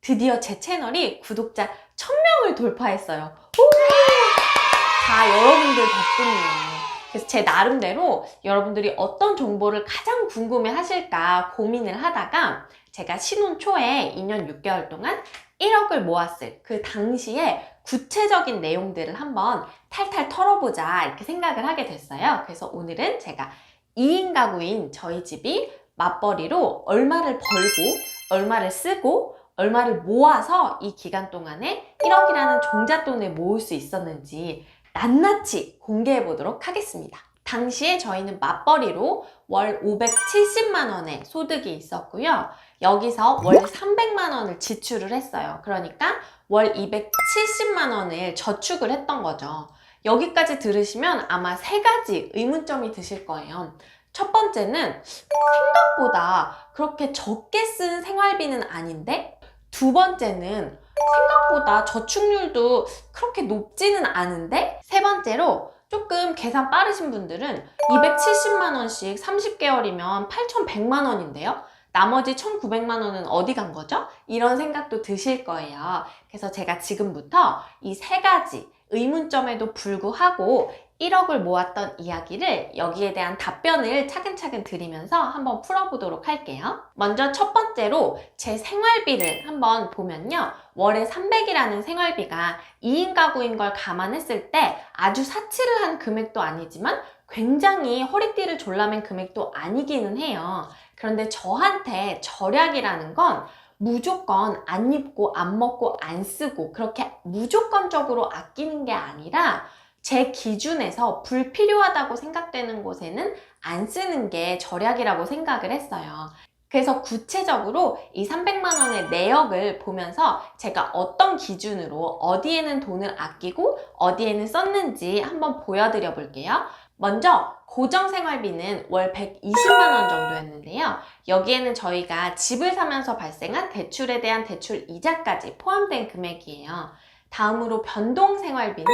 드디어 제 채널이 구독자 1000명을 돌파했어요. 다 여러분들 덕분이에요. 그래서 제 나름대로 여러분들이 어떤 정보를 가장 궁금해 하실까 고민을 하다가 제가 신혼 초에 2년 6개월 동안 1억을 모았을 그 당시에 구체적인 내용들을 한번 탈탈 털어보자 이렇게 생각을 하게 됐어요. 그래서 오늘은 제가 2인 가구인 저희 집이 맞벌이로 얼마를 벌고 얼마를 쓰고 얼마를 모아서 이 기간 동안에 1억이라는 종잣돈을 모을 수 있었는지 낱낱이 공개해 보도록 하겠습니다. 당시에 저희는 맞벌이로 월 570만 원의 소득이 있었고요. 여기서 월 300만 원을 지출을 했어요. 그러니까 월 270만 원을 저축을 했던 거죠. 여기까지 들으시면 아마 세 가지 의문점이 드실 거예요. 첫 번째는 생각보다 그렇게 적게 쓴 생활비는 아닌데, 두 번째는 생각보다 저축률도 그렇게 높지는 않은데, 세 번째로 조금 계산 빠르신 분들은 270만 원씩 30개월이면 8,100만 원인데요. 나머지 1,900만 원은 어디 간 거죠? 이런 생각도 드실 거예요. 그래서 제가 지금부터 이 세 가지 의문점에도 불구하고 1억을 모았던 이야기를 여기에 대한 답변을 차근차근 드리면서 한번 풀어보도록 할게요. 먼저 첫 번째로 제 생활비를 한번 보면요. 월에 300이라는 생활비가 2인 가구인 걸 감안했을 때 아주 사치를 한 금액도 아니지만 굉장히 허리띠를 졸라맨 금액도 아니기는 해요. 그런데 저한테 절약이라는 건 무조건 안 입고 안 먹고 안 쓰고 그렇게 무조건적으로 아끼는 게 아니라 제 기준에서 불필요하다고 생각되는 곳에는 안 쓰는 게 절약이라고 생각을 했어요. 그래서 구체적으로 이 300만 원의 내역을 보면서 제가 어떤 기준으로 어디에는 돈을 아끼고 어디에는 썼는지 한번 보여드려 볼게요. 먼저 고정생활비는 월 120만 원 정도였는데요. 여기에는 저희가 집을 사면서 발생한 대출에 대한 대출 이자까지 포함된 금액이에요. 다음으로 변동생활비는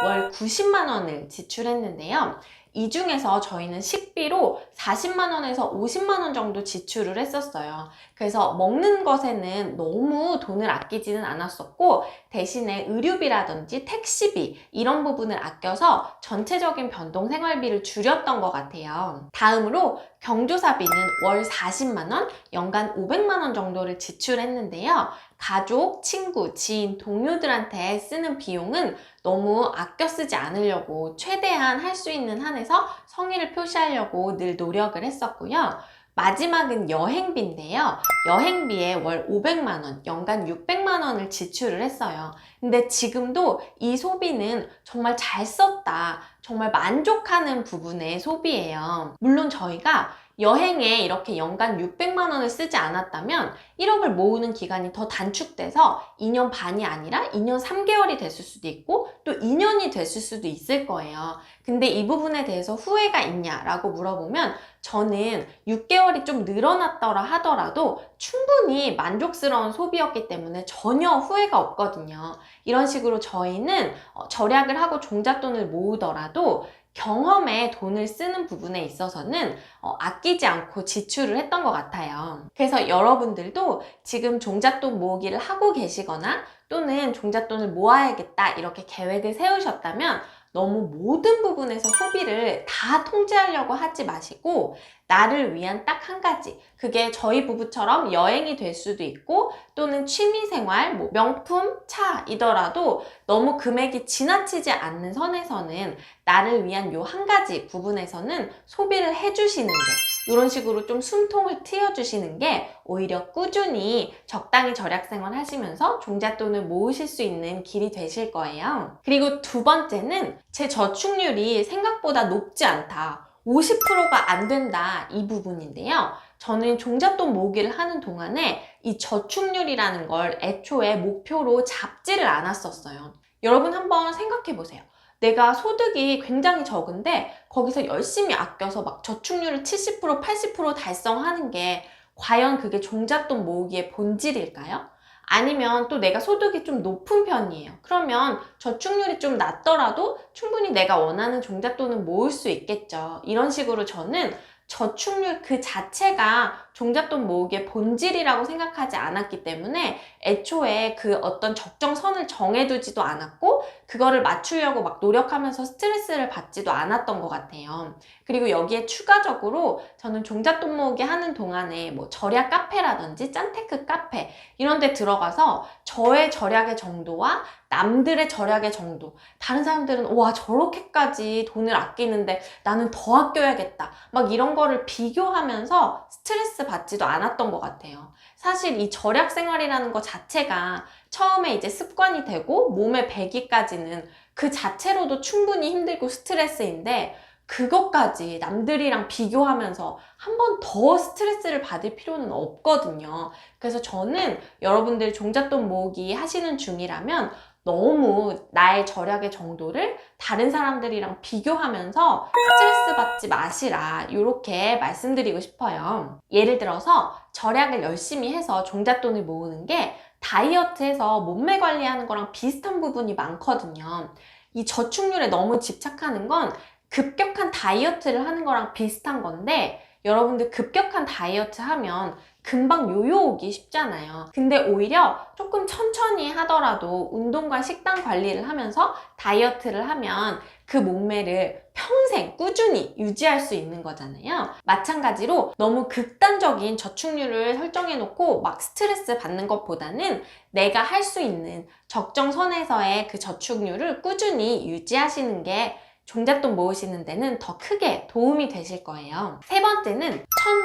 월 90만 원을 지출했는데요. 이 중에서 저희는 식비로 40만 원에서 50만 원 정도 지출을 했었어요. 그래서 먹는 것에는 너무 돈을 아끼지는 않았었고, 대신에 의료비라든지 택시비 이런 부분을 아껴서 전체적인 변동생활비를 줄였던 것 같아요. 다음으로 경조사비는 월 40만 원, 연간 500만 원 정도를 지출했는데요. 가족, 친구, 지인, 동료들한테 쓰는 비용은 너무 아껴 쓰지 않으려고 최대한 할 수 있는 한에서 성의를 표시하려고 늘 노력을 했었고요. 마지막은 여행비인데요. 여행비에 월 500만 원, 연간 600만 원을 지출을 했어요. 근데 지금도 이 소비는 정말 잘 썼다, 정말 만족하는 부분의 소비예요. 물론 저희가 여행에 이렇게 연간 600만 원을 쓰지 않았다면 1억을 모으는 기간이 더 단축돼서 2년 반이 아니라 2년 3개월이 됐을 수도 있고 또 2년이 됐을 수도 있을 거예요. 근데 이 부분에 대해서 후회가 있냐라고 물어보면 저는 6개월이 좀 늘어났더라 하더라도 충분히 만족스러운 소비였기 때문에 전혀 후회가 없거든요. 이런 식으로 저희는 절약을 하고 종잣돈을 모으더라도 경험에 돈을 쓰는 부분에 있어서는 아끼지 않고 지출을 했던 것 같아요. 그래서 여러분들도 지금 종잣돈 모으기를 하고 계시거나 또는 종잣돈을 모아야겠다 이렇게 계획을 세우셨다면 너무 모든 부분에서 소비를 다 통제하려고 하지 마시고 나를 위한 딱 한 가지, 그게 저희 부부처럼 여행이 될 수도 있고 또는 취미생활, 명품, 차이더라도 너무 금액이 지나치지 않는 선에서는 나를 위한 요 한 가지 부분에서는 소비를 해주시는 게, 이런 식으로 좀 숨통을 트여주시는 게 오히려 꾸준히 적당히 절약생활 하시면서 종잣돈을 모으실 수 있는 길이 되실 거예요. 그리고 두 번째는 제 저축률이 생각보다 높지 않다, 50%가 안 된다, 이 부분인데요. 저는 종잣돈 모으기를 하는 동안에 이 저축률이라는 걸 애초에 목표로 잡지를 않았었어요. 여러분 한번 생각해 보세요. 내가 소득이 굉장히 적은데 거기서 열심히 아껴서 막 저축률을 70%, 80% 달성하는 게 과연 그게 종잣돈 모으기의 본질일까요? 아니면 또 내가 소득이 좀 높은 편이에요. 그러면 저축률이 좀 낮더라도 충분히 내가 원하는 종잣돈을 모을 수 있겠죠. 이런 식으로 저는 저축률 그 자체가 종잣돈 모으기의 본질이라고 생각하지 않았기 때문에 애초에 그 어떤 적정선을 정해두지도 않았고 그거를 맞추려고 막 노력하면서 스트레스를 받지도 않았던 것 같아요. 그리고 여기에 추가적으로 저는 종잣돈 모으기 하는 동안에 뭐 절약 카페라든지 짠테크 카페 이런 데 들어가서 저의 절약의 정도와 남들의 절약의 정도, 다른 사람들은 와 저렇게까지 돈을 아끼는데 나는 더 아껴야겠다 막 이런 거를 비교하면서 스트레스 받지도 않았던 것 같아요. 사실 이 절약 생활이라는 것 자체가 처음에 이제 습관이 되고 몸에 배기까지는 그 자체로도 충분히 힘들고 스트레스인데 그것까지 남들이랑 비교하면서 한 번 더 스트레스를 받을 필요는 없거든요. 그래서 저는 여러분들 종잣돈 모으기 하시는 중이라면 너무 나의 절약의 정도를 다른 사람들이랑 비교하면서 스트레스 받지 마시라 이렇게 말씀드리고 싶어요. 예를 들어서 절약을 열심히 해서 종잣돈을 모으는 게 다이어트해서 몸매 관리하는 거랑 비슷한 부분이 많거든요. 이 저축률에 너무 집착하는 건 급격한 다이어트를 하는 거랑 비슷한 건데 여러분들 급격한 다이어트 하면 금방 요요 오기 쉽잖아요. 근데 오히려 조금 천천히 하더라도 운동과 식단 관리를 하면서 다이어트를 하면 그 몸매를 평생 꾸준히 유지할 수 있는 거잖아요. 마찬가지로 너무 극단적인 저축률을 설정해 놓고 막 스트레스 받는 것보다는 내가 할 수 있는 적정선에서의 그 저축률을 꾸준히 유지하시는 게 종잣돈 모으시는 데는 더 크게 도움이 되실 거예요. 세 번째는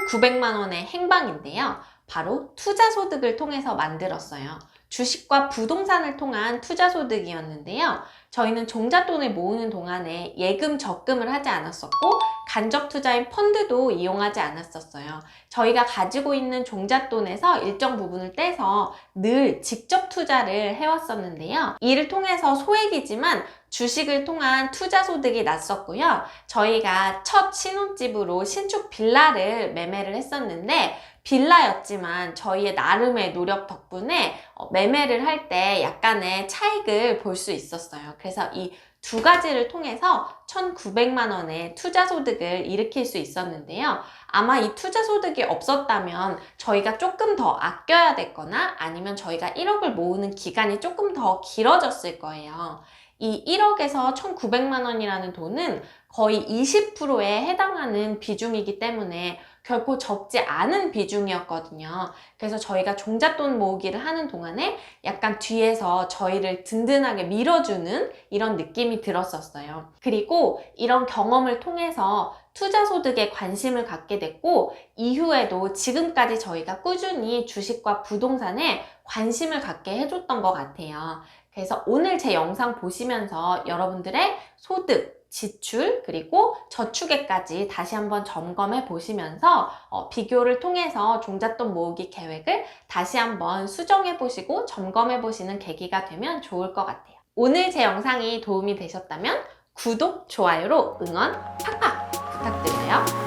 1,900만 원의 행방인데요. 바로 투자소득을 통해서 만들었어요. 주식과 부동산을 통한 투자소득이었는데요. 저희는 종잣돈을 모으는 동안에 예금, 적금을 하지 않았었고 간접 투자인 펀드도 이용하지 않았었어요. 저희가 가지고 있는 종잣돈에서 일정 부분을 떼서 늘 직접 투자를 해왔었는데요. 이를 통해서 소액이지만 주식을 통한 투자 소득이 났었고요. 저희가 첫 신혼집으로 신축 빌라를 매매를 했었는데 빌라였지만 저희의 나름의 노력 덕분에 매매를 할 때 약간의 차익을 볼 수 있었어요. 그래서 이 두 가지를 통해서 1,900만 원의 투자 소득을 일으킬 수 있었는데요. 아마 이 투자 소득이 없었다면 저희가 조금 더 아껴야 됐거나 아니면 저희가 1억을 모으는 기간이 조금 더 길어졌을 거예요. 이 1억에서 1,900만 원이라는 돈은 거의 20%에 해당하는 비중이기 때문에 결코 적지 않은 비중이었거든요. 그래서 저희가 종잣돈 모으기를 하는 동안에 약간 뒤에서 저희를 든든하게 밀어주는 이런 느낌이 들었었어요. 그리고 이런 경험을 통해서 투자소득에 관심을 갖게 됐고 이후에도 지금까지 저희가 꾸준히 주식과 부동산에 관심을 갖게 해줬던 것 같아요. 그래서 오늘 제 영상 보시면서 여러분들의 소득, 지출, 그리고 저축에까지 다시 한번 점검해 보시면서 비교를 통해서 종잣돈 모으기 계획을 다시 한번 수정해 보시고 점검해 보시는 계기가 되면 좋을 것 같아요. 오늘 제 영상이 도움이 되셨다면 구독, 좋아요로 응원 팍팍 부탁드려요.